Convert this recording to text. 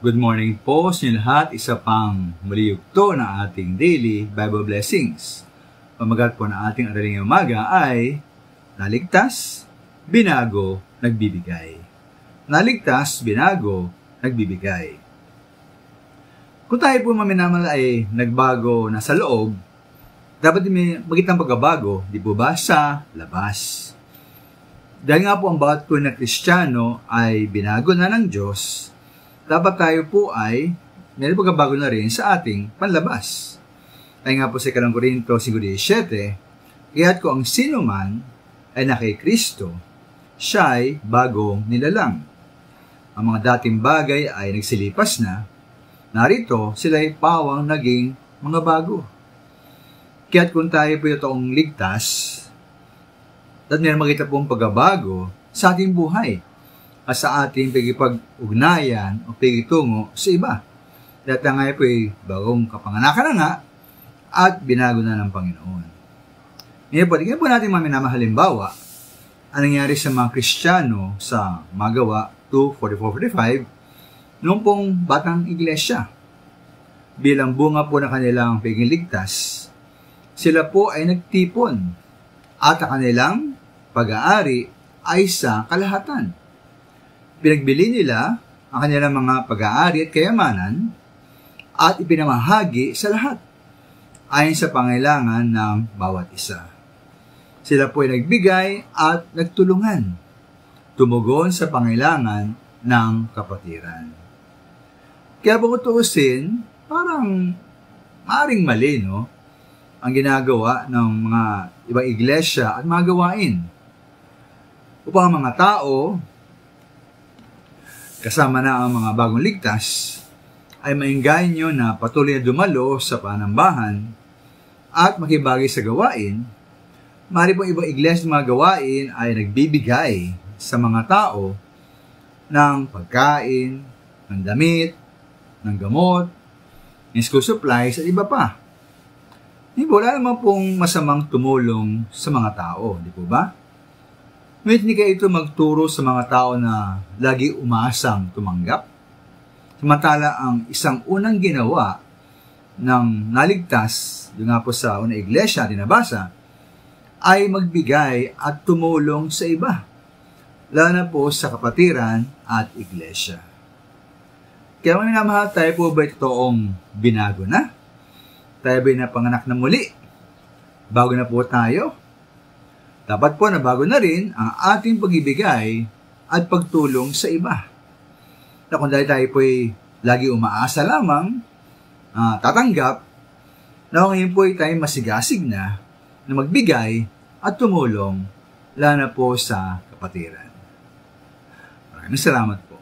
Good morning po sa inyo lahat. Isa pang muli yugto ng ating daily Bible blessings. Pamagat po ng ating araling umaga ay naligtas, binago, nagbibigay. Naligtas, binago, nagbibigay. Kung tayo po maminamal ay nagbago na sa loob, dapat may magitang pagbabago, di po ba, sa labas. Dahil nga po ang bawat po na Kristiyano ay binago na ng Diyos, dapat tayo po ay may pagbabago na rin sa ating panlabas. Ay nga po sa 1 Corinto 5:17, kaya't kung ang sino man ay na kay Kristo, siya ay bagong nilalang. Ang mga dating bagay ay nagsilipas na, narito sila ay pawang naging mga bago. Kaya't kung tayo po itong ligtas, at meron makita pong pagbabago sa ating buhay, at sa ating pagkipag-ugnayan o pagkitungo sa iba. Dahil nga po ay bagong kapanganakan na nga at binago na ng Panginoon. Ngayon po, tingnan po natin mga minamahal halimbawa ang nangyari sa mga Kristiyano sa Magawa 2:44-45 noong pong batang iglesia. Bilang bunga po ng kanilang pagliligtas, sila po ay nagtipon at ang kanilang pag-aari ay sa kalahatan. Pinagbili nila ang kanilang mga pag-aari at kayamanan at ipinamahagi sa lahat ayon sa pangailangan ng bawat isa. Sila po ay nagbigay at nagtulungan, tumugon sa pangailangan ng kapatiran. Kaya kung tuusin, parang maaaring mali, no? Ang ginagawa ng mga ibang iglesia at mga gawain upang ang mga tao kasama na ang mga bagong ligtas, ay maingganyo na patuloy na dumalo sa panambahan at makibagay sa gawain. Mari po ibang iglesia mga gawain ay nagbibigay sa mga tao ng pagkain, ng damit, ng gamot, ng school supplies at iba pa. Hindi po, wala naman pong masamang tumulong sa mga tao, di po ba? Ngunit hindi kayo ito magturo sa mga tao na lagi umaasang tumanggap. Samantala ang isang unang ginawa ng naligtas, yung nga po sa unang iglesia, dinabasa, ay magbigay at tumulong sa iba, lalo na po sa kapatiran at iglesia. Kaya mga minamahal, tayo po ba totoong binago na? Tayo ba'y napanganak na muli? Bago na po tayo? Dapat po na bago na rin ang ating pag-ibigay at pagtulong sa iba. Na kung dahil tayo po'y lagi umaasa lamang, tatanggap, na ngayon po'y tayo masigasig na magbigay at tumulong, lalo na po sa kapatiran. Maraming salamat po.